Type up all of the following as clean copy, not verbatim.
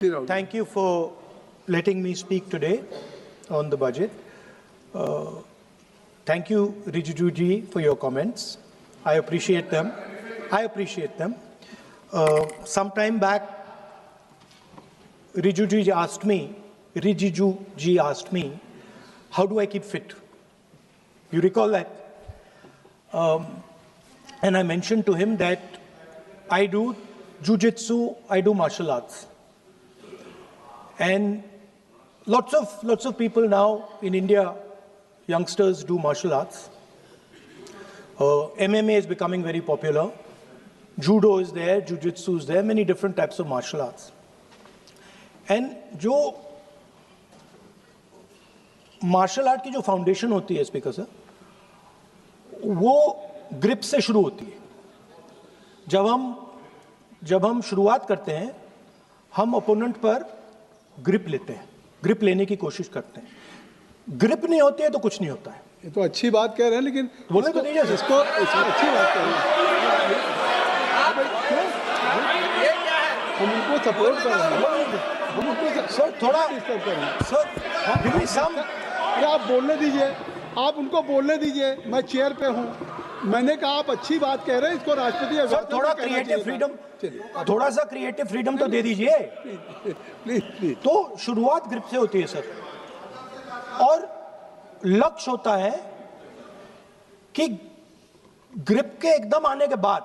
Thank you for letting me speak today on the budget. Thank you, Rijiju ji, for your comments. I appreciate them. Some time back, Rijiju ji asked me, how do I keep fit? You recall that? And I mentioned to him that I do jiu-jitsu, I do martial arts. And lots of people now in India, youngsters do martial arts. MMA is becoming very popular. Judo is there, jiu-jitsu is there, many different types of martial arts. And जो martial art की जो foundation होती है speaker sir, वो grip से शुरू होती है. जब हम शुरुआत करते हैं, हम opponent पर ग्रिप लेते हैं, ग्रिप लेने की कोशिश करते हैं. ग्रिप नहीं होती है तो कुछ नहीं होता है. ये तो अच्छी बात कह रहे हैं, लेकिन बोले तो दीजिए इसको अच्छी बात कह रहे हैं. हम उनको सपोर्ट कर रहे हैं. हम उनको सर थोड़ा डिस्टर्ब कर रहे हैं. सर अरे आप बोलने दीजिए, आप उनको बोलने दीजिए. मैं चेयर पे हूँ. मैंने कहा आप अच्छी बात कह रहे हैं, इसको राष्ट्रपति सर थोड़ा क्रिएटिव फ्रीडम, थोड़ा सा क्रिएटिव फ्रीडम तो दे दीजिए. प्लीज. तो शुरुआत ग्रिप से होती है सर, और लक्ष्य होता है कि ग्रिप के एकदम आने के बाद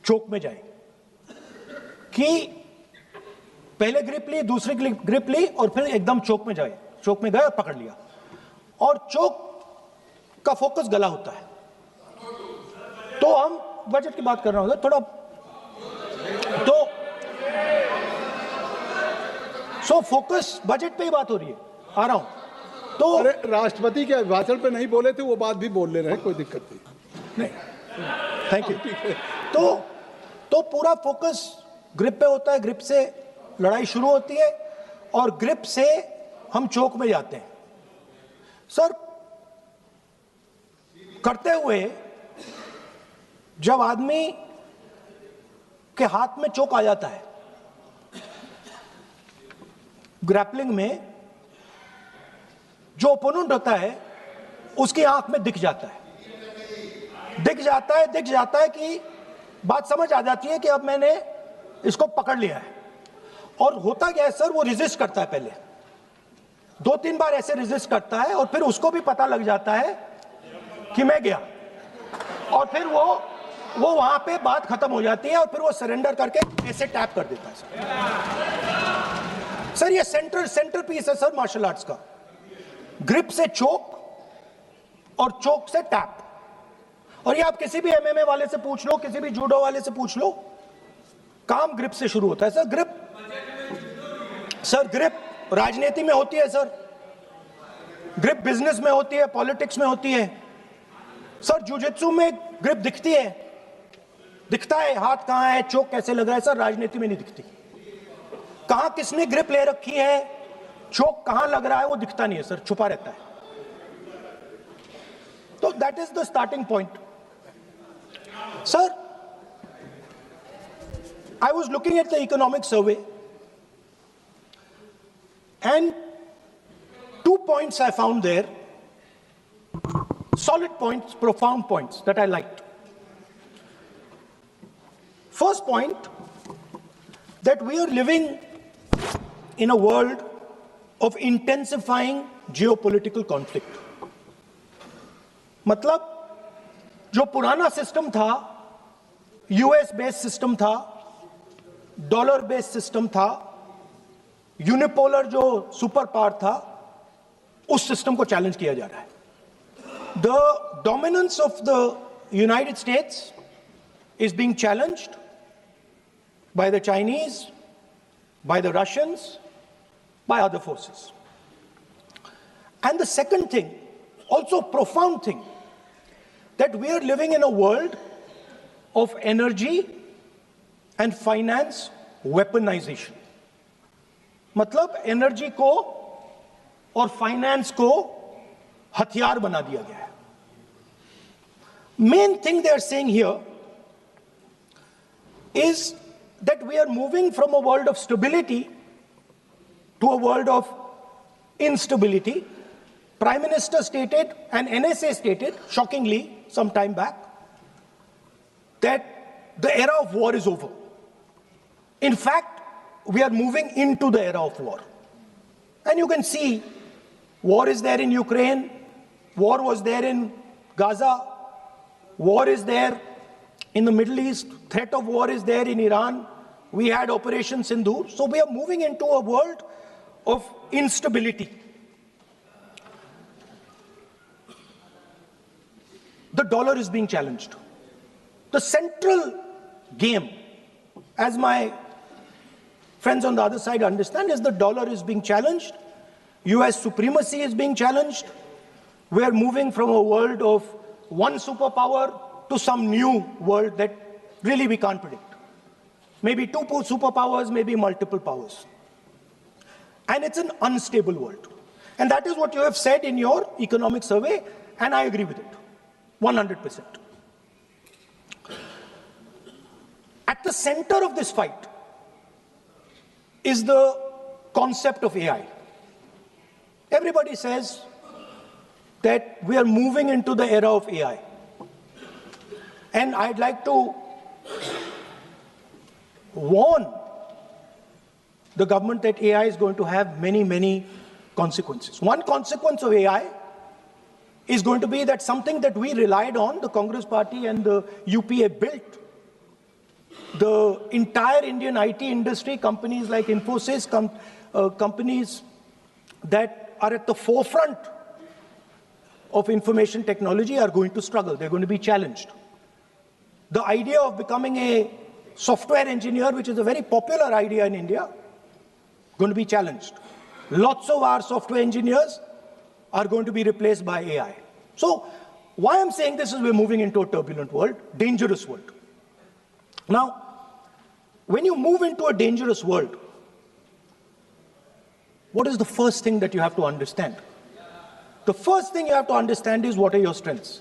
चोक में जाए, कि पहले ग्रिप ली, दूसरी ग्रिप ली और फिर एकदम चोक में जाए. चोक में गए और पकड़ लिया, और चोक का फोकस गला होता है. तो हम बजट की बात कर रहे होंगे थोड़ा, तो फोकस बजट पे ही बात हो रही है. आ रहा हूं. तो अरे राष्ट्रपति के भाषण पे नहीं बोले थे, वो बात भी बोल ले रहे हैं, कोई दिक्कत नहीं. Thank you. तो पूरा फोकस ग्रिप पे होता है. ग्रिप से लड़ाई शुरू होती है और ग्रिप से हम चोक में जाते हैं. सर करते हुए जब आदमी के हाथ में चोक आ जाता है, ग्रैपलिंग में जो ओपोनेंट होता है उसकी आंख में दिख जाता है कि बात समझ आ जाती है कि अब मैंने इसको पकड़ लिया है. और होता क्या है सर, वो रेजिस्ट करता है. पहले 2-3 बार ऐसे रेजिस्ट करता है और फिर उसको भी पता लग जाता है कि मैं गया, और फिर वो वहां पे बात खत्म हो जाती है और फिर वो सरेंडर करके ऐसे टैप कर देता है. सर ये सेंटर पीस है सर मार्शल आर्ट्स का. ग्रिप से चोक और चोक से टैप. और ये आप किसी भी एमएमए वाले से पूछ लो, किसी भी जूडो वाले से पूछ लो, काम ग्रिप से शुरू होता है. सर ग्रिप राजनीति में होती है सर, ग्रिप बिजनेस में होती है, पॉलिटिक्स में होती है. सर जिu-jitsu में ग्रिप दिखता है हाथ कहां है, चोक कैसे लग रहा है. सर राजनीति में नहीं दिखती. कहां किसने ग्रिप ले रखी है, चोक कहां लग रहा है, वो दिखता नहीं है सर, छुपा रहता है. तो that is the starting point. Sir I was looking at the economic survey and 2 points I found there, solid points, profound points that I liked. First point, that we are living in a world of intensifying geopolitical conflict. मतलब जो पुराना system था, US based system था, dollar based system था, unipolar जो super power था, उस system को चैलेंज किया जा रहा है. The dominance of the United states is being challenged by the Chinese, by the Russians, by other forces. And the second thing, also profound thing, that we are living in a world of energy and finance weaponization. मतलब energy को और finance को हथियार बना दिया गया है. Main thing they are saying here is that we are moving from a world of stability to a world of instability. Prime Minister stated, and NSA stated, shockingly, some time back, that the era of war is over. In fact, we are moving into the era of war. And you can see, war is there in Ukraine, war was there in Gaza, war is there in the Middle East, threat of war is there in Iran. We had Operation Sindoor. So we are moving into a world of instability. The dollar is being challenged. The central game, as my friends on the other side understand, is the dollar is being challenged. US supremacy is being challenged. We are moving from a world of one superpower to some new world that really we can't predict. Maybe two superpowers, maybe multiple powers. And it's an unstable world. And that is what you have said in your economic survey, and I agree with it, 100%. At the center of this fight is the concept of AI. Everybody says that we are moving into the era of AI. And I'd like to warn the government that AI is going to have many, many consequences. One consequence of AI is going to be that something that we relied on, the Congress Party and the UPA built, the entire Indian IT industry, companies like Infosys, companies that are at the forefront of information technology are going to struggle. They're going to be challenged. The idea of becoming a software engineer, which is a very popular idea in India, going to be challenged. Lots of our software engineers are going to be replaced by AI. So why I'm saying this is we're moving into a turbulent world, dangerous world. Now, when you move into a dangerous world, what is the first thing that you have to understand? The first thing you have to understand is what are your strengths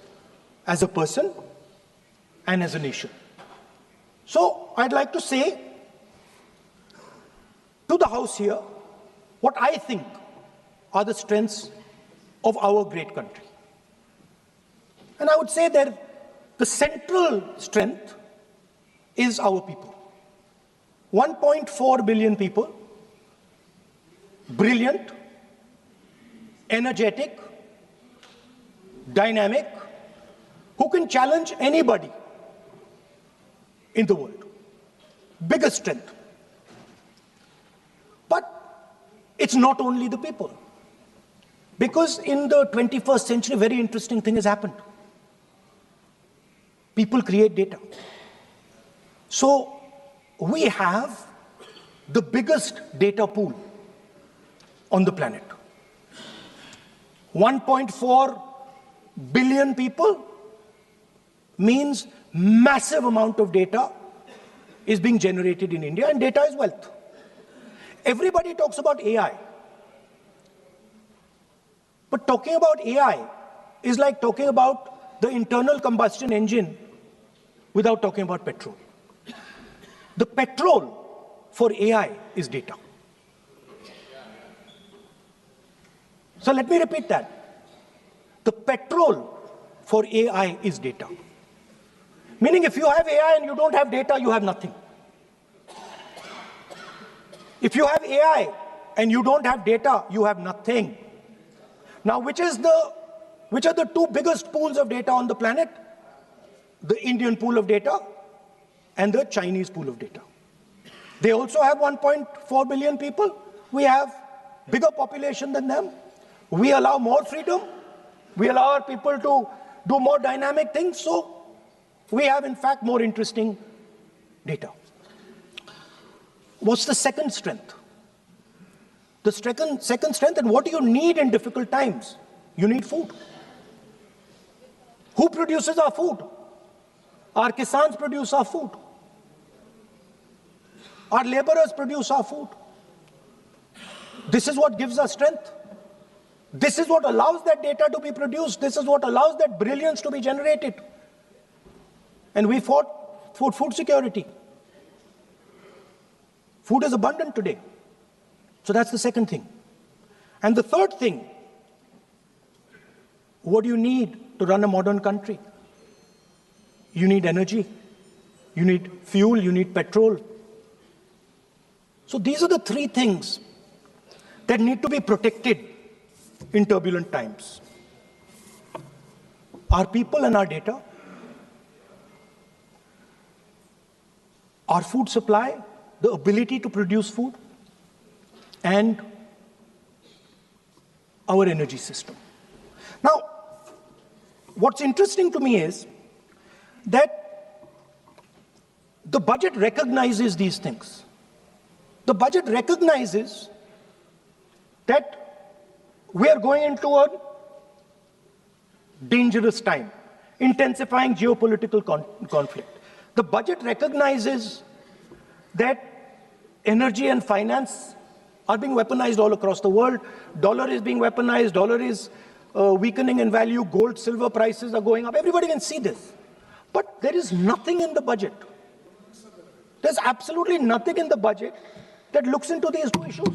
as a person and as a nation. So I'd like to say to the House here what I think are the strengths of our great country. And I would say that the central strength is our people. 1.4 billion people, brilliant, energetic, dynamic, who can challenge anybody in the world. Biggest strength. But it's not only the people. Because in the 21st century, a very interesting thing has happened. People create data. So we have the biggest data pool on the planet. 1.4 billion people means massive amount of data is being generated in India, and data is wealth. Everybody talks about AI. But talking about AI is like talking about the internal combustion engine without talking about petrol. The petrol for AI is data. So let me repeat that. The petrol for AI is data. Meaning if you have AI and you don't have data, you have nothing. If you have AI and you don't have data, you have nothing. Now, which are the two biggest pools of data on the planet? The Indian pool of data and the Chinese pool of data. They also have 1.4 billion people. We have bigger population than them. We allow more freedom. We allow our people to do more dynamic things. So we have, in fact, more interesting data. What's the second strength? The second strength, and what do you need in difficult times? You need food. Who produces our food? Our kisans produce our food. Our laborers produce our food. This is what gives us strength. This is what allows that data to be produced. This is what allows that brilliance to be generated. And we fought for food security. Food is abundant today. So that's the second thing. And the third thing, what do you need to run a modern country? You need energy, you need fuel, you need petrol. So these are the three things that need to be protected in turbulent times. Our people and our data, our food supply, the ability to produce food, and our energy system. Now, what's interesting to me is that the budget recognizes these things. The budget recognizes that we are going into a dangerous time, intensifying geopolitical conflict. The budget recognizes that energy and finance are being weaponized all across the world. Dollar is being weaponized, dollar is weakening in value, gold, silver prices are going up. Everybody can see this. But there is nothing in the budget. There's absolutely nothing in the budget that looks into these two issues.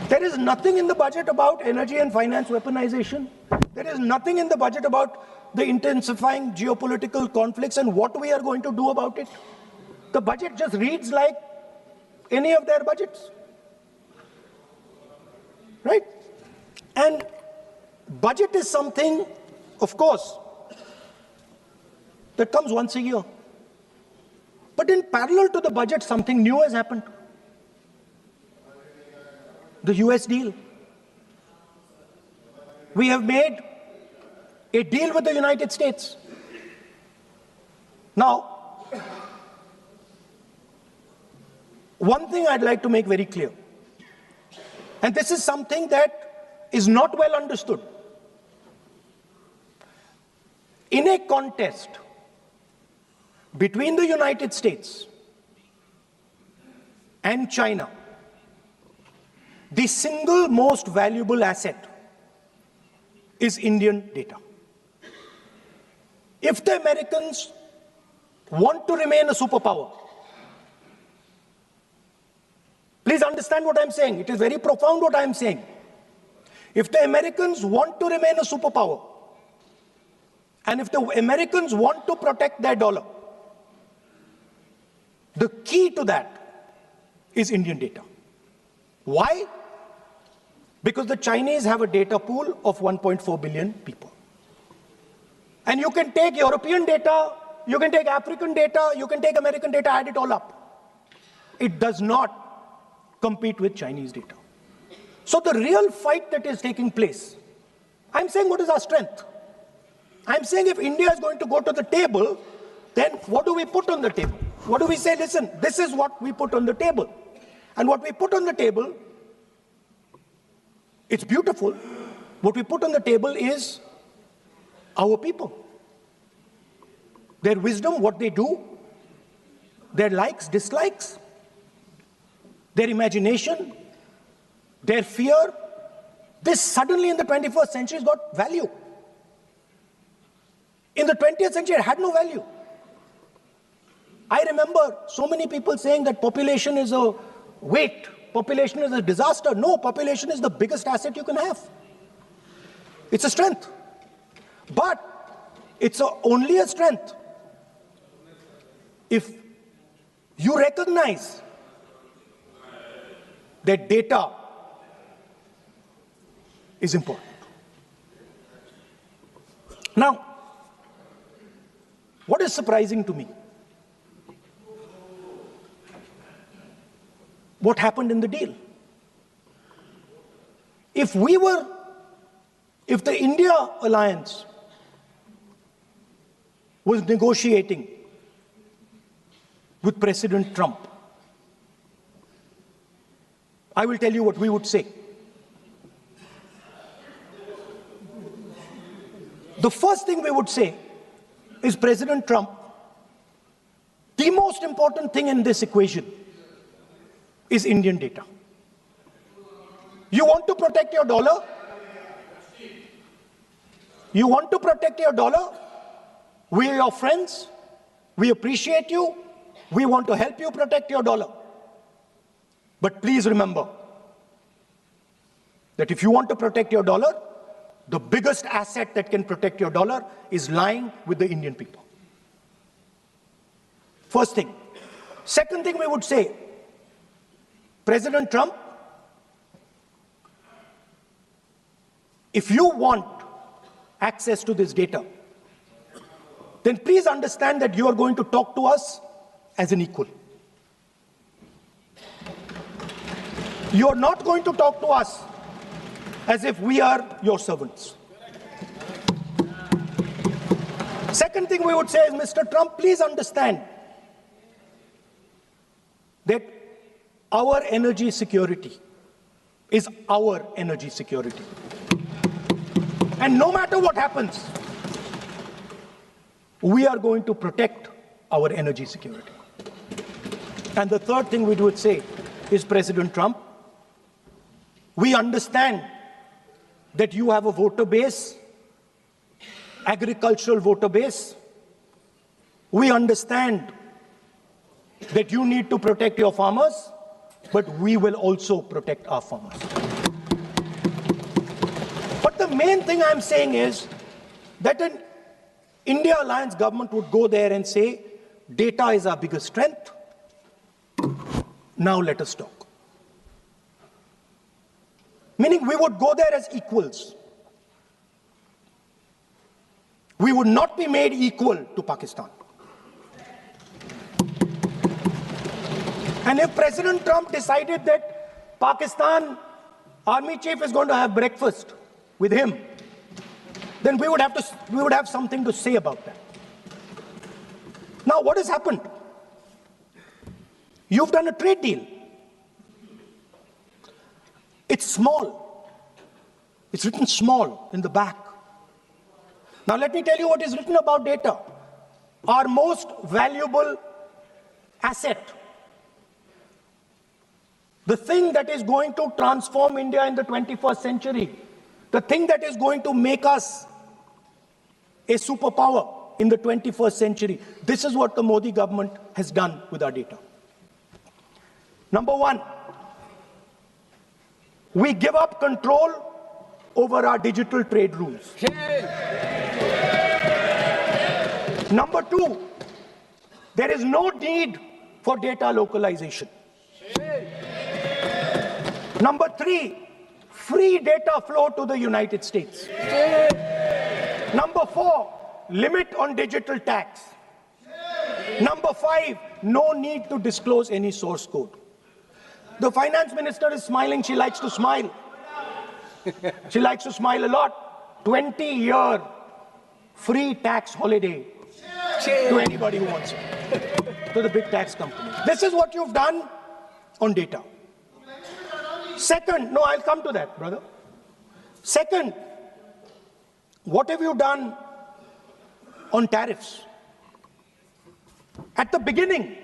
There is nothing in the budget about energy and finance weaponization. There is nothing in the budget about the intensifying geopolitical conflicts and what we are going to do about it. The budget just reads like any of their budgets. Right? And budget is something, of course, that comes once a year. But in parallel to the budget, something new has happened. The US deal. We have made a deal with the United States. Now, one thing I'd like to make very clear, and this is something that is not well understood. In a contest between the United States and China, the single most valuable asset is Indian data. If the Americans want to remain a superpower, please understand what I'm saying. It is very profound what I'm saying. If the Americans want to remain a superpower, and if the Americans want to protect their dollar, the key to that is Indian data. Why? Because the Chinese have a data pool of 1.4 billion people. And you can take European data, you can take African data, you can take American data, add it all up. It does not compete with Chinese data. So the real fight that is taking place, I'm saying what is our strength? I'm saying if India is going to go to the table, then what do we put on the table? What do we say? Listen, this is what we put on the table. And what we put on the table, it's beautiful. What we put on the table is our people. Their wisdom, what they do, their likes, dislikes, their imagination, their fear. This suddenly in the 21st century has got value. In the 20th century, it had no value. I remember so many people saying that population is a weight, population is a disaster. No, population is the biggest asset you can have. It's a strength. But it's only a strength if you recognize that data is important. Now, what is surprising to me? What happened in the deal? If the India alliance was negotiating with President Trump, I will tell you what we would say. The first thing we would say is, President Trump, the most important thing in this equation is Indian data. You want to protect your dollar? You want to protect your dollar? We are your friends. We appreciate you. We want to help you protect your dollar. But please remember that if you want to protect your dollar, the biggest asset that can protect your dollar is lying with the Indian people. First thing. Second thing we would say, President Trump, if you want access to this data, then please understand that you are going to talk to us as an equal. You are not going to talk to us as if we are your servants. Second thing we would say is, Mr. Trump, please understand that our energy security is our energy security. And no matter what happens, we are going to protect our energy security. And the third thing we would say is, President Trump, we understand that you have a voter base, agricultural voter base. We understand that you need to protect your farmers, but we will also protect our farmers. But the main thing I'm saying is that an India Alliance government would go there and say, data is our biggest strength. Now let us talk. Meaning we would go there as equals. We would not be made equal to Pakistan. And if President Trump decided that Pakistan army chief is going to have breakfast with him, then we would have something to say about that. Now, what has happened? You've done a trade deal. It's small. It's written small in the back. Now, let me tell you what is written about data. Our most valuable asset, the thing that is going to transform India in the 21st century, the thing that is going to make us a superpower in the 21st century. This is what the Modi government has done with our data. Number one, we give up control over our digital trade rules. Number two, there is no need for data localization. Number three, free data flow to the United States. Number four, limit on digital tax. Number five, no need to disclose any source code. The finance minister is smiling. She likes to smile. She likes to smile a lot. 20-year free tax holiday to anybody who wants it, to the big tax companies. This is what you've done on data. Second, no, I'll come to that, brother. Second, what have you done on tariffs? At the beginning,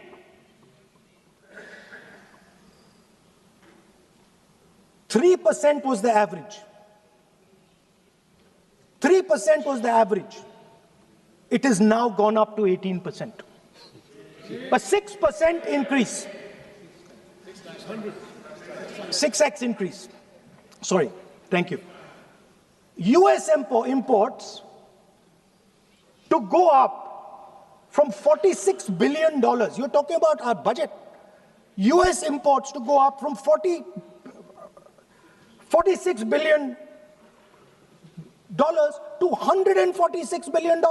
%3 was the average. 3% was the average. It has now gone up to 18%. A 6% increase. 6x increase. Sorry, thank you. US imports to go up from $46 billion. You're talking about our budget. US imports to go up from $46 billion to $146 billion.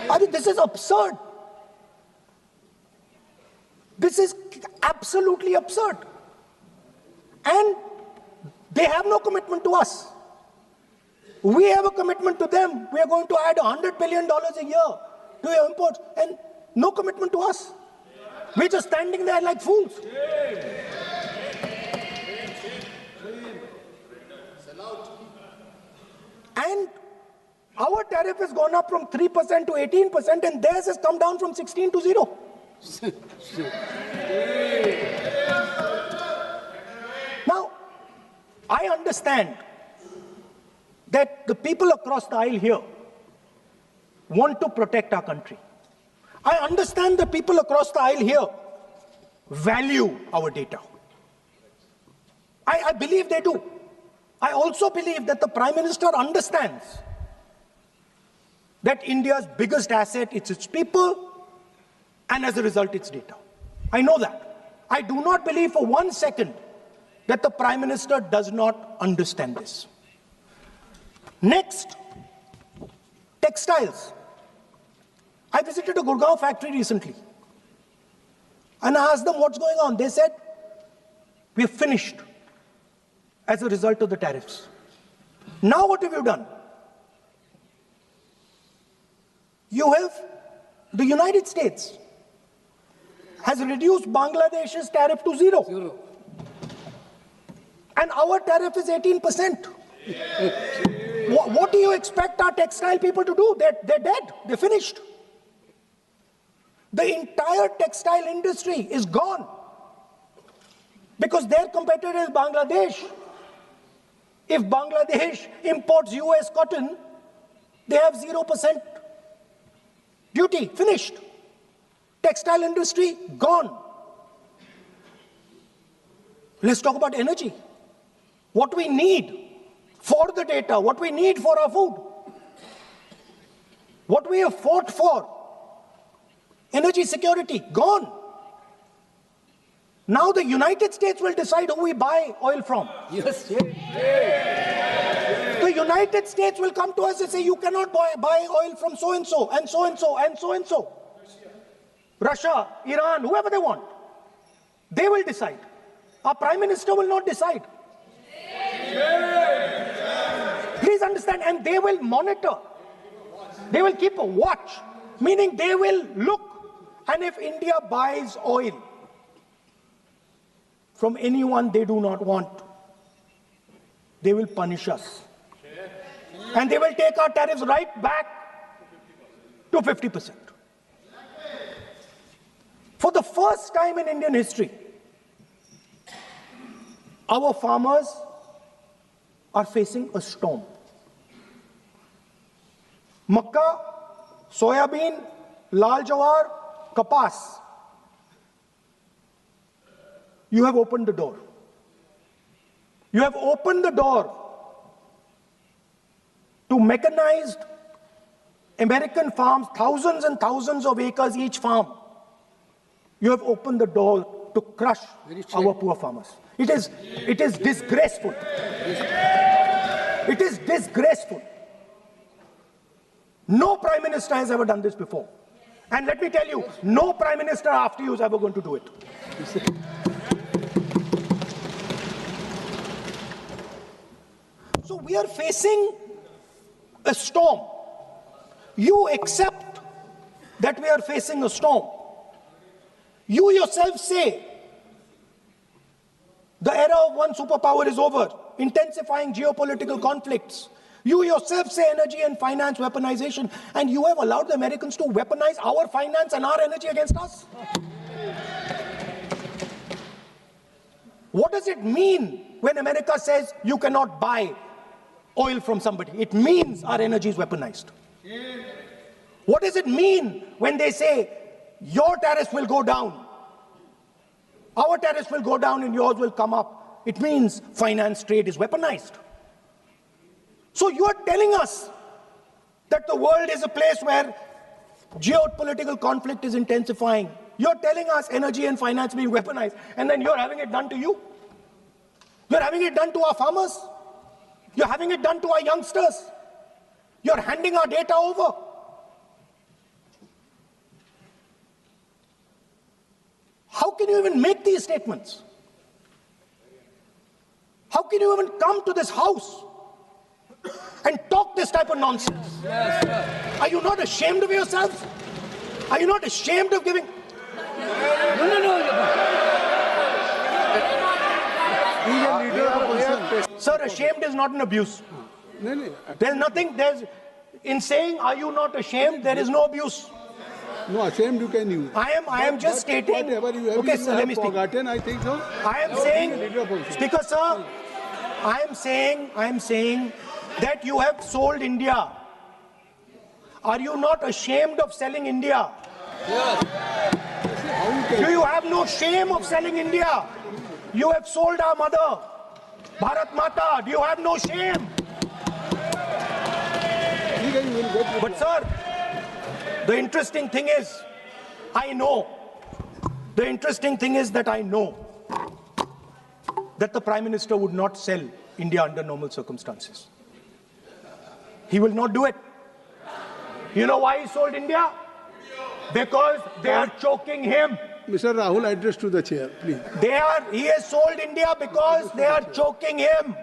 I mean, this is absurd. This is absolutely absurd. And they have no commitment to us. We have a commitment to them. We are going to add $100 billion a year to your imports, and no commitment to us. We're just standing there like fools. And our tariff has gone up from 3% to 18%, and theirs has come down from 16 to 0. Now, I understand that the people across the aisle here want to protect our country. I understand the people across the aisle here value our data. I believe they do. I also believe that the Prime Minister understands that India's biggest asset is its people, and as a result, its data. I know that. I do not believe for 1 second that the Prime Minister does not understand this. Next, textiles. I visited a Gurgaon factory recently, and I asked them what's going on. They said, we're finished as a result of the tariffs. Now what have you done? The United States has reduced Bangladesh's tariff to zero. And our tariff is 18%. What do you expect our textile people to do? They're dead. They're finished. The entire textile industry is gone because their competitor is Bangladesh. If Bangladesh imports US cotton, they have 0% duty. Finished. Textile industry gone. Let's talk about energy. What we need for the data, what we need for our food, what we have fought for. Energy security, gone. Now the United States will decide who we buy oil from. Yes. The United States will come to us and say, you cannot buy oil from so-and-so, and so-and-so, and so-and-so. Russia, Iran, whoever they want. They will decide. Our Prime Minister will not decide. Please understand, and they will monitor. They will keep a watch, meaning they will look. And if India buys oil from anyone they do not want, they will punish us. And they will take our tariffs right back to 50%. For the first time in Indian history, our farmers are facing a storm. Makkah, soybean, lal jawar, kapas. You have opened the door. You have opened the door to mechanized American farms, thousands and thousands of acres each farm. You have opened the door to crush our poor farmers. It is disgraceful. It is disgraceful. No Prime Minister has ever done this before. And let me tell you, no Prime Minister after you is ever going to do it. So we are facing a storm. You accept that we are facing a storm. You yourself say the era of one superpower is over, intensifying geopolitical conflicts. You yourself say energy and finance weaponization, and you have allowed the Americans to weaponize our finance and our energy against us. What does it mean when America says you cannot buy oil from somebody? It means our energy is weaponized. What does it mean when they say your tariffs will go down, our tariffs will go down and yours will come up? It means finance trade is weaponized. So you are telling us that the world is a place where geopolitical conflict is intensifying. You're telling us energy and finance being weaponized, and then you're having it done to you. You're having it done to our farmers. You're having it done to our youngsters. You're handing our data over. How can you even make these statements? How can you even come to this house and talk this type of nonsense? Yes, Are you not ashamed of yourselves? Are you not ashamed of giving? Sir, ashamed is not an abuse. There's nothing, in saying, are you not ashamed, there is no abuse. No, ashamed you can use. I am just stating. Whatever you have, Okay, you sir, have let me speak. forgotten, I think so. I am saying, Speaker sir, I am saying that you have sold India. Are you not ashamed of selling India Do you have no shame of selling India? You have sold our mother, Bharat Mata. Do you have no shame? But sir, the interesting thing is, the interesting thing is that I know that the Prime Minister would not sell India under normal circumstances. He will not do it. You know why he sold India? Because they are choking him. Mr. Rahul, address to the chair, please. He has sold India because they are choking him.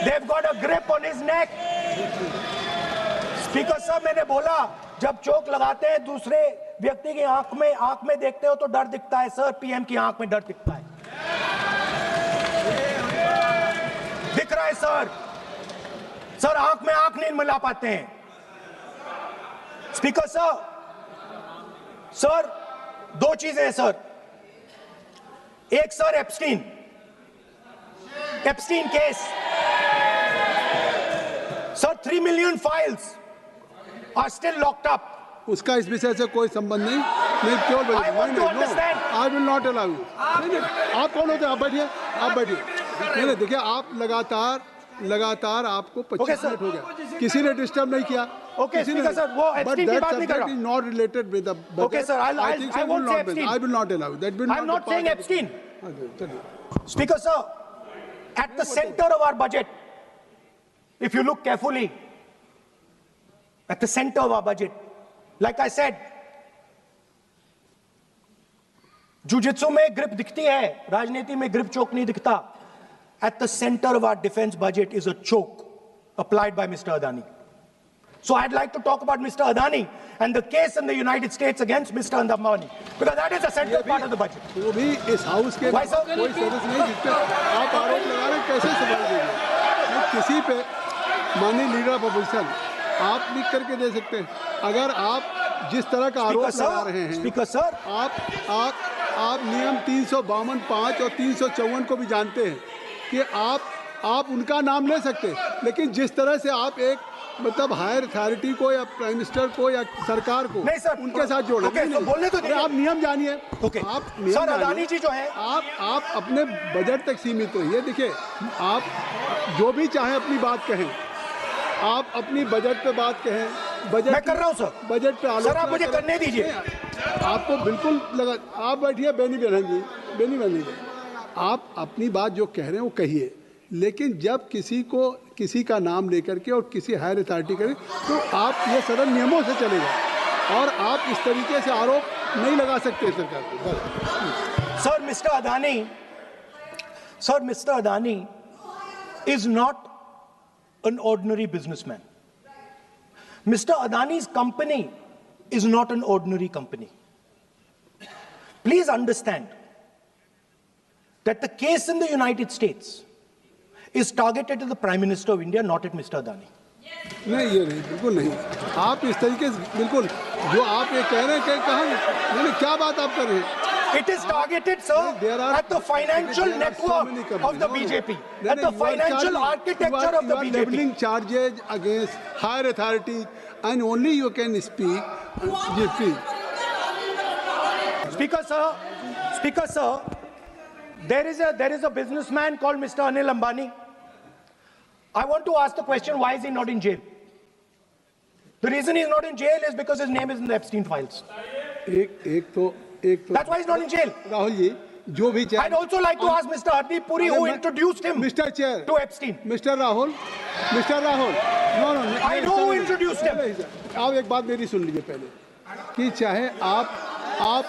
They've got a grip on his neck. Speaker साहब, मैंने बोला जब चोक लगाते हैं दूसरे व्यक्ति की आंख में देखते हो तो डर दिखता है सर, पीएम की आंख में डर दिखता है, दिख रहा है सर आंख में आंख नहीं मिला पाते हैं। स्पीकर साहब, सर दो चीजें हैं सर, एक sir Epstein case sir, 3 million files are still locked up. उसका इस विषय से कोई संबंध नहीं। मैं क्यों बोल I want to understand. I will not allow you. आप कौन होते हैं? आप बैठिए। नहीं, देखिए आप लगातार आपको 25 मिनट हो गया, किसी ने डिस्टर्ब नहीं किया। Okay, Speaker sir, वो एप्स्टीन की बात नहीं कर रहा। Not related with the budget. Okay sir, I won't say Epstein. I will not allow. That will not. I'm not saying Epstein. चलिए। Speaker sir, at the center of our budget, if you look carefully, at the center of our budget, like I said, jujitsu में grip दिखती है, राजनीति में grip choke नहीं दिखता. At the center of our defense budget is a choke applied by Mr. Adani. So I'd like to talk about Mr. Adani and the case in the United States against Mr. Ambani, because that is the central part of the budget. वो भी इस house के Why, sir? कोई service नहीं जिस पे आप आरोप लगा रहे हैं, कैसे सवाल देंगे? किसी पे माननीय लीडर ऑफ अपोजिशन आप लिख करके दे सकते हैं। अगर आप जिस तरह का आरोप लगा रहे हैं, स्पीकर सर, आप नियम 352(5) और 354 को भी जानते हैं कि आप उनका नाम ले सकते हैं, लेकिन जिस तरह से आप एक मतलब हायर अथॉरिटी को या प्राइम मिनिस्टर को या सरकार को नहीं सर, उनके साथ जोड़े। तो बोलने तो दीजिए। आप नियम जानिए। आप नियम सर, अदानी जी जो है, आप अपने बजट तक सीमित रहिए। देखिए, आप जो भी चाहे अपनी बात कहें, आप अपनी बजट पे बात कहें, बजट मैं कर रहा हूं सर, बजट पे आलोचना सर आप मुझे करने दीजिए। आपको बिल्कुल लगा। आप बैठिए बेनी बहन जी, आप अपनी बात जो कह रहे हैं वो कहिए, लेकिन जब किसी का नाम लेकर के और किसी हायर अथॉरिटी करें तो आप ये सदन नियमों से चलेगा और आप इस तरीके से आरोप नहीं लगा सकते सरकार को। Sir mister Adani is not an ordinary businessman. Mr. Adani's company is not an ordinary company. Please understand that the case in the United States is targeted at the Prime Minister of India, not at Mr. Adani. नहीं, ये नहीं, बिल्कुल नहीं। आप इस तरीके से बिल्कुल जो आप ये कह रहे हैं कि कहाँ क्या बात आप कर रहे हैं? It is targeted, sir, at the financial network of the BJP, at the financial architecture of the BJP. You are leveling charges against higher authority, and only you can speak. Speaker, sir, there is a businessman called Mr. Anil Ambani. I want to ask the question: why is he not in jail? The reason he's not in jail is because his name is in the Epstein files. That's why he's not in jail. Rahul ji, जो भी I'd also like to ask Mr. Hardeep Puri, who introduced him Mr. Chair to Epstein. Mr. Rahul, no, I know who introduced him. आप एक बात मेरी सुन लीजिए पहले, कि चाहे आप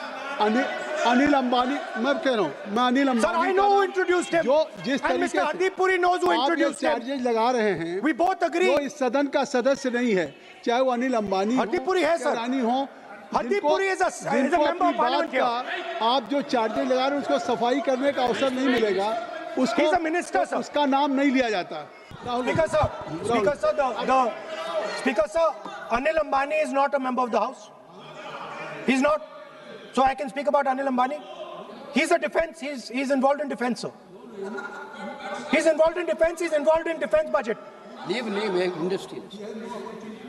अनिल अंबानी, मैं कह रहा हूँ, मैं Anil Ambani, Sir, I know who introduced him. जो जिस and तरीके Mr. Hardeep Puri knows who introduced him. Charges लगा रहे हैं, We both agree. जो इस सदन का सदस्य नहीं है, चाहे वो अनिल अंबानी Hardeep Puri है सर, अडानी हो, Hardeep Puri is a member of parliament here. आप जो चार्जेज लगा रहे हैं उसको सफाई करने का अवसर नहीं मिलेगा, उसको He's a minister, sir. उसका नाम नहीं लिया जाता। Speaker sir, Anil Ambani is not a member of the House. He's not. So I can speak about Anil Ambani. He's a defense. He's involved in defense, sir. He's involved in defense. He's involved in defense budget. Leave industry.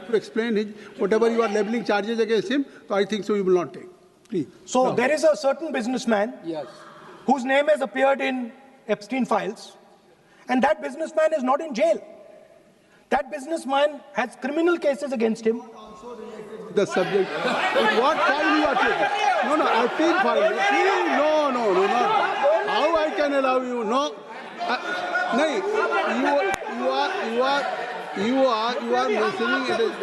To explain whatever you are leveling charges against him, so I think so you will not take. Please. So No. there is a certain businessman Yes. whose name has appeared in Epstein files, and that businessman is not in jail. That businessman has criminal cases against him. The subject. What file you are taking? No, no, Epstein file. Please, no, not. How I can allow you? No. No, you are mentioning it.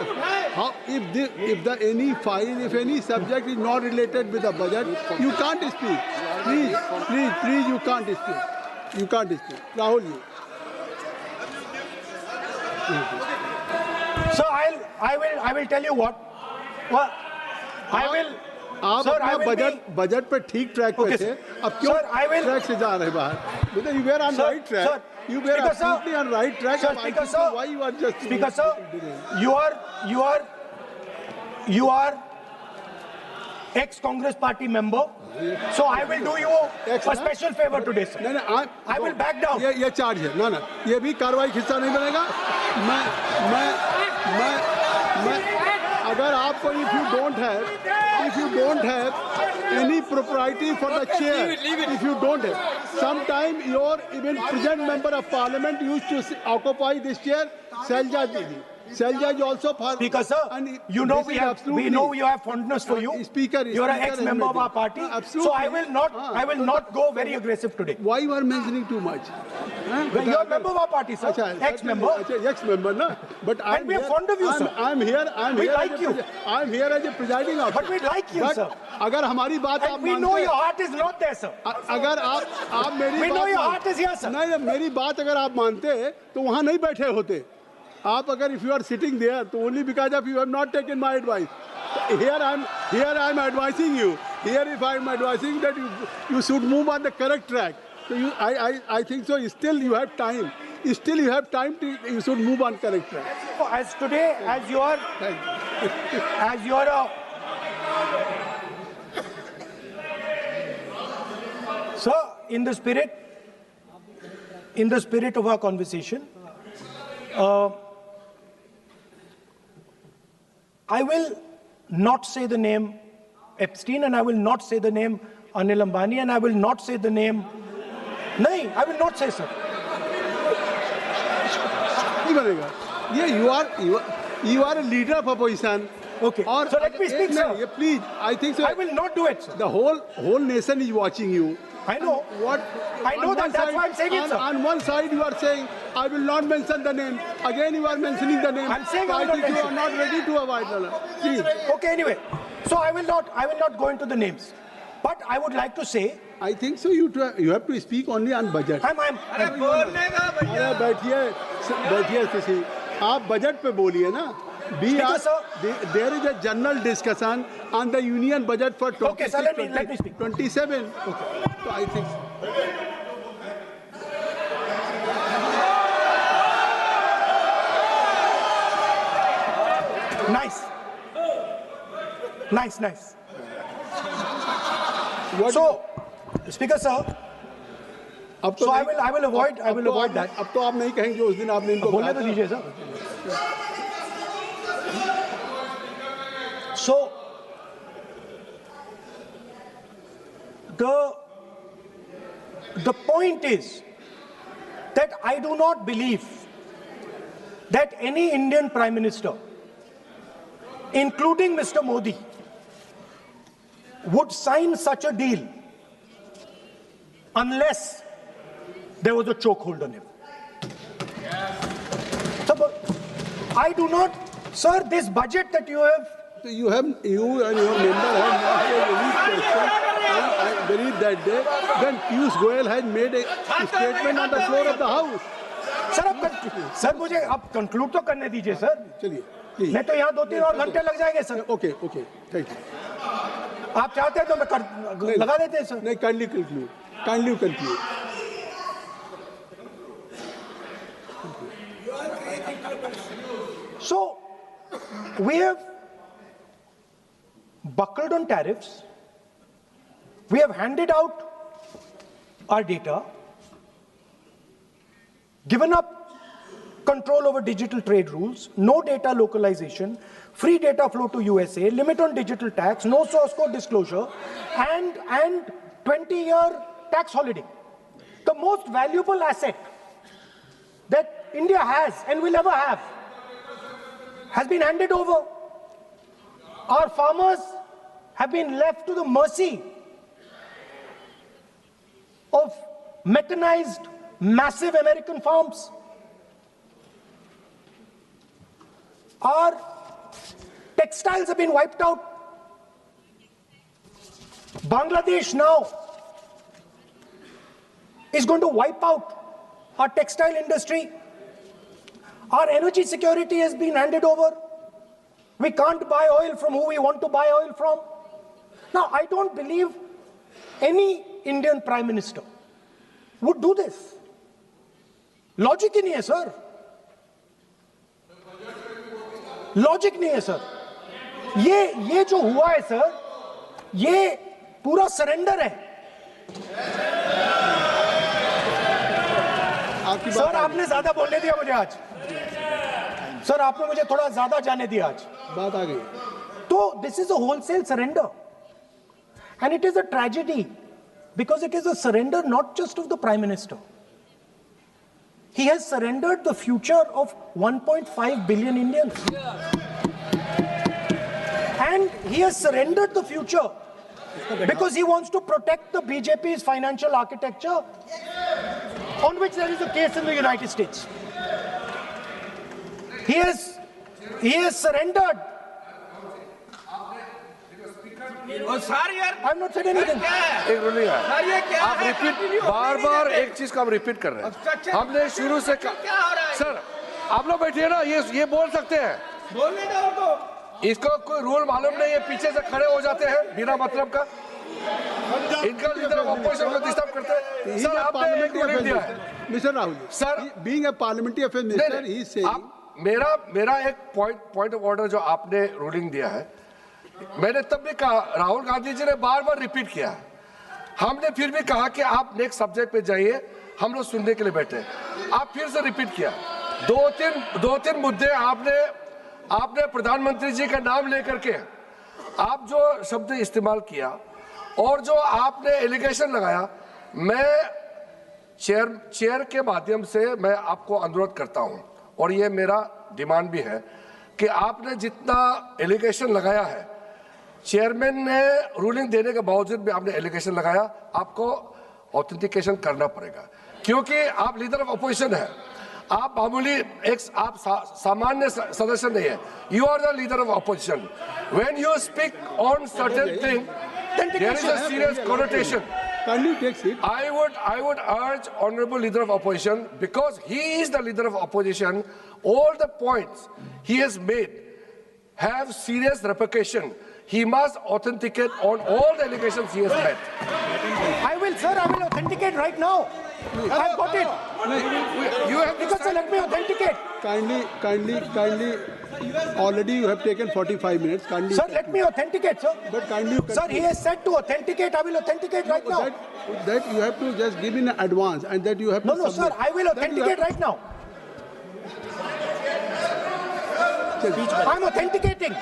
How if any subject is not related with the budget, you can't speak. Please, you can't speak. You can't speak. Rahul, you. So I will tell you what. Well, I will. आप Sir, I अपना will budget पे ठीक track पे Okay, थे, sir. अब क्यों Sir, I will- track से जा रहे बाहर? Because you were on Sir, right track. sir, You were Speaker, sir. absolutely on right track. Sir, I Speaker, think so. sir. Why you are just Speaker, sir, you are ex-Congress party member. So I will do you Ex, a na? special favor today, sir. नहीं, I will back down. ये charge है ना, ये भी कार्रवाई हिस्सा नहीं बनेगा. मैं अगर आपको if you don't have any propriety for the chair, if you don't have, sometime your even present member of parliament used to occupy this chair, Selja Didi. Selja is also for. Speaker, sir, and you know this we is have absolutely- fondness for you. Speaker, you are an Speaker ex-member of has our party. made it. So I Absolutely. will not go very aggressive today. Why you are mentioning too much? You are a member of our party, sir. अच्छा, Ex-member. Ex-member, na? But And we are fond of you, sir. I'm here. We here like as a you. I'm here as a presiding officer. But we like you, But sir. अगर हमारी बात आप And we मानते know हैं- your heart is not there, sir. अगर आप मेरी We बात know your मान- heart is here, sir. नहीं, मेरी बात अगर आप मानते तो वहाँ नहीं बैठे होते. आप अगर if you are sitting there, तो only because of you have not taken my advice. Here I'm advising you. Here if I'm advising that you should move on the correct track. So I think so. Still you have time. Still you have time to you should move on correct track. As today, as you are a sir, in the spirit of our conversation, I will not say the name Epstein, and I will not say the name Anil Ambani, and I will not say the name. No, I will not say, sir. नहीं बनेगा. Yeah, you are a leader of opposition. Okay. So let me speak, sir. Yeah, please. I think so. I will not do it, sir. The whole nation is watching you. I know. I know on that. one That's side- why I'm saying it, sir. On one side you are saying, I will not mention the name. Again you are mentioning the name. I'm saying So I I will not think you are mention. not ready to avoid the Please. Okay, anyway. So I will not go into the names. But I would like to say, I think so. You have to speak only on budget. I'm अरे बैठिए किसी आप budget पे बोलिए ना. Speaker, sir. There is a general discussion on the union budget for 26, Okay, sir, let me speak. 27. Okay. So I think nice. what So, Speaker, sir, अब तो so I नहीं- will avoid that. अब तो आप नहीं कहेंगे उस दिन आपने इनको बोलने कहा तो था. दीजिए, sir. So, the point is that I do not believe that any Indian Prime Minister, including Mr. Modi, would sign such a deal unless there was a chokehold on him. So, but I do not, sir, this budget that you have. So you and your member have not made any question. I believe that day when Piyush Goyal had made a statement on the floor of the house. Sir मुझे अब conclude तो करने दीजिए sir. चलिए please. नहीं तो यहाँ 2-3 और घंटे लग जाएंगे सर. Okay, thank you. आप चाहते हैं तो मैं लगा देते हैं सर. नहीं, kindly conclude. So we have buckled on tariffs. We have handed out our data, given up control over digital trade rules, no data localization, free data flow to USA, limit on digital tax, no source code disclosure, and 20-year tax holiday. The most valuable asset that India has and will ever have has been handed over. Our farmers have been left to the mercy of mechanized, massive American farms. Our textiles have been wiped out. Bangladesh now is going to wipe out our textile industry. Our energy security has been handed over. We can't buy oil from who we want to buy oil from. Now, I don't believe any Indian Prime Minister would do this. Logic ही नहीं है sir. Logic नहीं है sir. ये जो हुआ है sir, ये पूरा सरेंडर है. सर आपने ज्यादा बोलने दिया मुझे आज. सर आपने मुझे थोड़ा ज्यादा जाने दिया आज. बात आ गई. तो this is a wholesale surrender, and it is a tragedy because it is a surrender not just of the Prime Minister. He has surrendered the future of 1.5 billion Indians. And he has surrendered the future because he wants to protect the BJP's financial architecture, on which there is a case in the United States. He has surrendered. I'm not saying anything. एक minute यार, आप repeat बार एक चीज का हम repeat कर रहे हैं. हमने शुरू से सर आप लोग बैठिए ना, ये बोल सकते हैं. बोलने दो उनको. इसको कोई रूल मालूम नहीं है, पीछे से खड़े हो जाते हैं बिना मतलब का. इनका लीडर ऑपोजिशन को डिस्टर्ब करते हैं. सर आपने एक रूलिंग दिया है mister Rahul sir, being a parliamentary affair minister ही से मेरा एक पॉइंट ऑफ ऑर्डर जो आपने रूलिंग दिया है, मैंने तब भी कहा, राहुल गांधी जी ने बार रिपीट किया. हमने फिर भी कहा कि आप नेक्स्ट सब्जेक्ट पे जाइए, हम लोग सुनने के लिए बैठे. आप फिर से रिपीट किया. दो तीन मुद्दे आपने प्रधानमंत्री जी का नाम लेकर के आप जो शब्द इस्तेमाल किया और जो आपने एलिगेशन लगाया, मैं चेयर के माध्यम से मैं आपको अनुरोध करता हूं, और ये मेरा डिमांड भी है कि आपने जितना एलिगेशन लगाया है, चेयरमैन ने रूलिंग देने के बावजूद भी आपने एलिगेशन लगाया, आपको ऑथेंटिकेशन करना पड़ेगा, क्योंकि आप लीडर ऑफ अपोजिशन है. आप मामूली आप सामान्य सदस्य नहीं है. You are the leader of opposition. When you speak on certain thing, there is a serious connotation. I would urge Honorable Leader of Opposition, because he is the Leader of Opposition, all the points he has made have serious repercussion. He must authenticate on all the allegations he has made. I will authenticate right now. I've got it. You have to Because let me authenticate. Kindly. Already you have taken 45 minutes. Kindly. Sir, let me authenticate, sir. But kindly. Sir, he has said to authenticate. I will authenticate right now. That you have to just give in advance, and that you have to. No, sir. I will authenticate right now. I'm authenticating.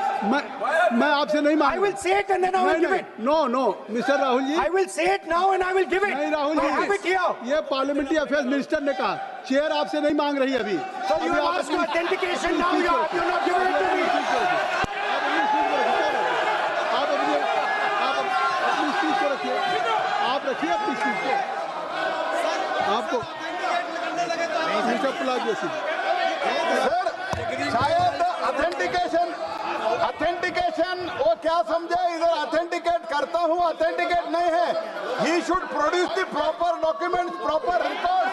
मैं आपसे नहीं मांग. I will say it and then I will give it. No, Mr. Rahul ji. I will say it now and I will give it. नहीं Rahul I have it ji, here. ये parliamentary affairs minister ने कहा, chair आपसे नहीं मांग रही अभी. So you have asked for authentication now. You're not giving it to me. आप अपनी स्पीच को रखिए. आप रखिए अपनी स्पीच को. आपको मिस्टर पुलाज जैसी. शायद ऑथेंटिकेशन वो क्या समझे, इधर ऑथेंटिकेट करता हूँ, ऑथेंटिकेट नहीं है. He should produce the proper document, proper record,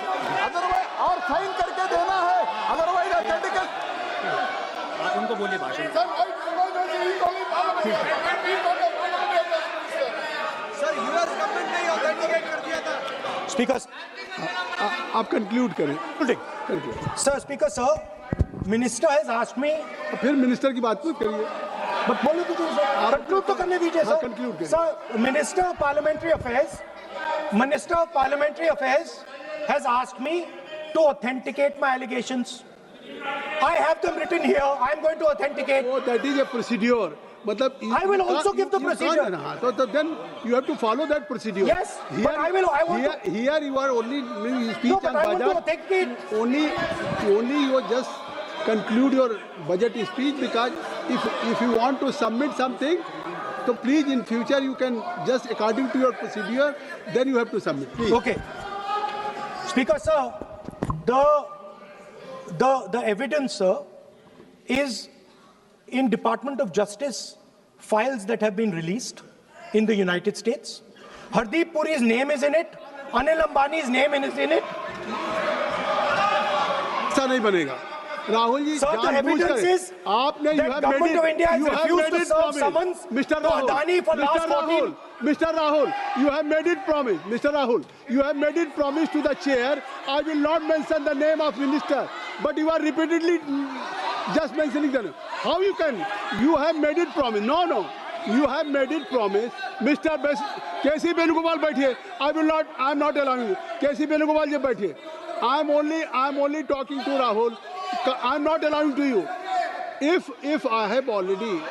otherwise और साइन करके देना है, अदरवाइज ऑथेंटिकेट. आप उनको बोलिए भाषण. सर यूएस गवर्नमेंट ने ऑथेंटिकेट कर दिया था. Speaker. आप कंक्लूड करें. Sir, Speaker, sir. Minister has asked me. फिर मिनिस्टर की बात मत करिए. But बोलो तो कंक्लूड तो करने दीजिए सर. conclude करिए. Sir, Minister of Parliamentary Affairs has asked me to authenticate my allegations. I have them written here. I'm going to authenticate. Oh, that is a procedure. मतलब I will also give the procedure. So then you have to follow that procedure. Yes, but I want to. Here you are only speech No, but on I want to budget. authenticate. Only you just conclude your budget speech, because if you want to submit something, so please in future you can just according to your procedure, then you have to submit. Please. Okay. Speaker, sir, the evidence, sir, is in Department of Justice files that have been released in the United States. Hardeep Puri's name is in it. Anil Ambani's name is in it. ऐसा नहीं बनेगा Rahul ji Sir, the जानबूझ evidence कर is आपने that government of India has refused to serve summons Mr. to Adani for last 14. Mr. Rahul, you have made it promise. Mr. Rahul, you have made it promise to the chair. I will not mention the name of minister, but you are repeatedly just mentioning the name. How you can? You have made it promise. No. You have made it promise. Mr. K.C. Venugopal बैठिए. I am not allowing you. K.C. Venugopal जी बैठिए. I am only talking to Rahul. I am not allowing to you. If I have already,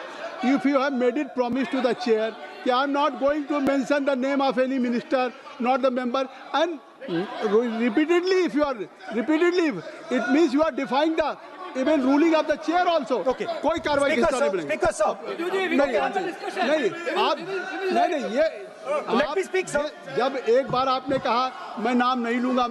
if you have made it promise to the chair, I am not going to mention the name of any minister, not the member, and repeatedly, it means you are defying the even ruling of the chair also. Okay. कोई कार्रवाई किस तरह नहीं Speaker, sir. नहीं ये Let me speak, sir. जब एक बार आपने कहा मैं नाम नहीं लूंगा,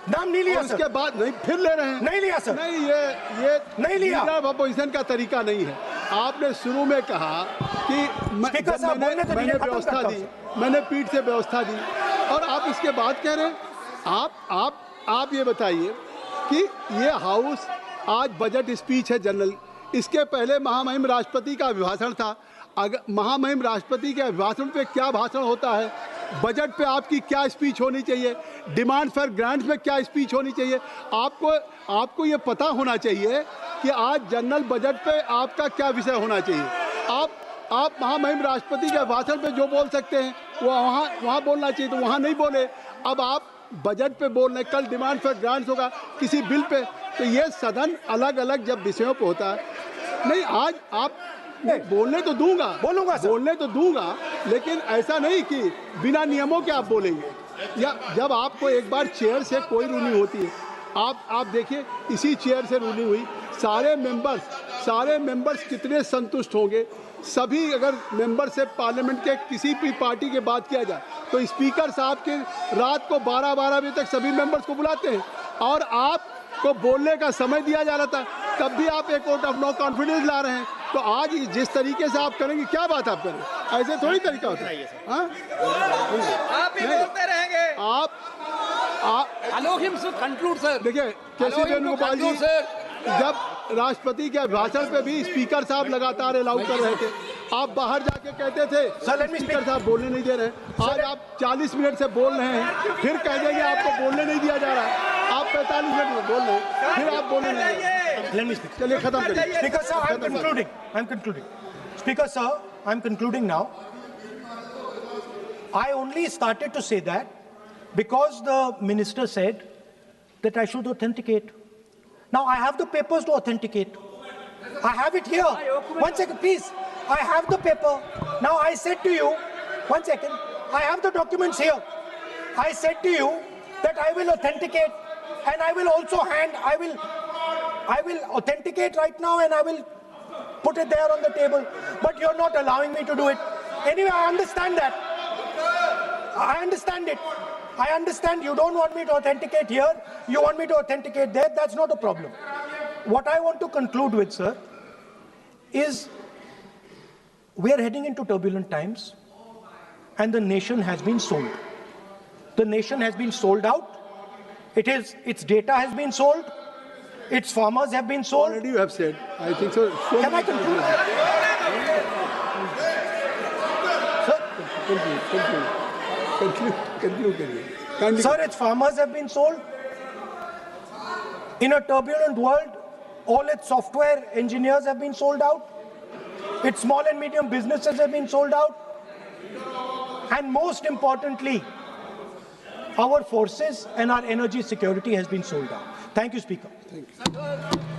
नाम नहीं लिया, और सर. उसके बाद नहीं फिर ले रहे हैं. नहीं लिया, सर. नहीं ये नहीं लिया. लीडर ऑफ अपोजिशन का तरीका नहीं है. आपने शुरू में कहा कि स्पीकर साहब, बोलने तो मैंने दीजिए, खत्म व्यवस्था करता दी, हूं, मैंने पीठ से व्यवस्था दी, और आप इसके बाद कह रहे हैं. आप ये बताइए कि ये हाउस आज बजट स्पीच है जनरल. इसके पहले महामहिम राष्ट्रपति का अभिभाषण था. अगर महामहिम राष्ट्रपति के अभिभाषण पे क्या भाषण होता है, बजट पे आपकी क्या स्पीच होनी चाहिए, डिमांड फॉर ग्रांट्स में क्या स्पीच होनी चाहिए, आपको ये पता होना चाहिए कि आज जनरल बजट पे आपका क्या विषय होना चाहिए. आप महामहिम राष्ट्रपति के भाषण पे जो बोल सकते हैं वो वहाँ बोलना चाहिए, तो वहाँ नहीं बोले. अब आप बजट पे बोल रहे, कल डिमांड फॉर ग्रांट्स होगा किसी बिल पे, तो ये सदन अलग अलग जब विषयों पे होता है. नहीं, आज आप बोलने तो दूंगा, बोलने तो दूंगा, लेकिन ऐसा नहीं कि बिना नियमों के आप बोलेंगे. या जब आपको एक बार चेयर से कोई रूलिंग होती है, आप देखिए इसी चेयर से रूलिंग हुई, सारे मेंबर्स कितने संतुष्ट होंगे. सभी अगर मेंबर से पार्लियामेंट के किसी भी पार्टी की बात किया जाए तो स्पीकर साहब के रात को 12 बजे तक सभी मेंबर्स को बुलाते हैं, और आपको बोलने का समय दिया जा रहा था, तब भी आप एक वोट ऑफ नो कॉन्फिडेंस ला रहे हैं. तो आज जिस तरीके से आप करेंगे, क्या बात आप करें, ऐसे थोड़ी तरीका होता है. आप ही बोलते रहेंगे. Allow him to conclude, sir. देखिए के.सी. वेणुगोपाल जी, जब राष्ट्रपति के भाषण पे भी स्पीकर साहब लगातार अलाउ कर रहे थे, आप बाहर जाके कहते थे स्पीकर साहब बोलने नहीं दे रहे. आज आप 40 मिनट से बोल रहे हैं, फिर कह देंगे आपको बोलने नहीं दिया जा रहा है. आप 45 मिनट में बोल रहे हैं, फिर आप बोलने नहीं दे रहे. चलिए खत्म करिए. Speaker, sir, I'm concluding. Speaker, sir, I'm concluding now. I only started to say that because the minister said that I should authenticate. Now I have the papers to authenticate. I have it here. 1 second, please. I have the paper. Now I said to you, 1 second, I have the documents here. I said to you that I will authenticate, and I will also I will authenticate right now, and I will put it there on the table. But you're not allowing me to do it. Anyway, I understand that. I understand it. I understand you don't want me to authenticate here. You want me to authenticate there. That's not a problem. What I want to conclude with, sir, is we are heading into turbulent times, and the nation has been sold. The nation has been sold out. Its data has been sold. Its farmers have been sold. Already you have said. I think so. Can I conclude? Conclude. Sir, its farmers have been sold. In a turbulent world, all its software engineers have been sold out. Its small and medium businesses have been sold out. And most importantly, our forces and our energy security has been sold out. Thank you, Speaker. Thank you.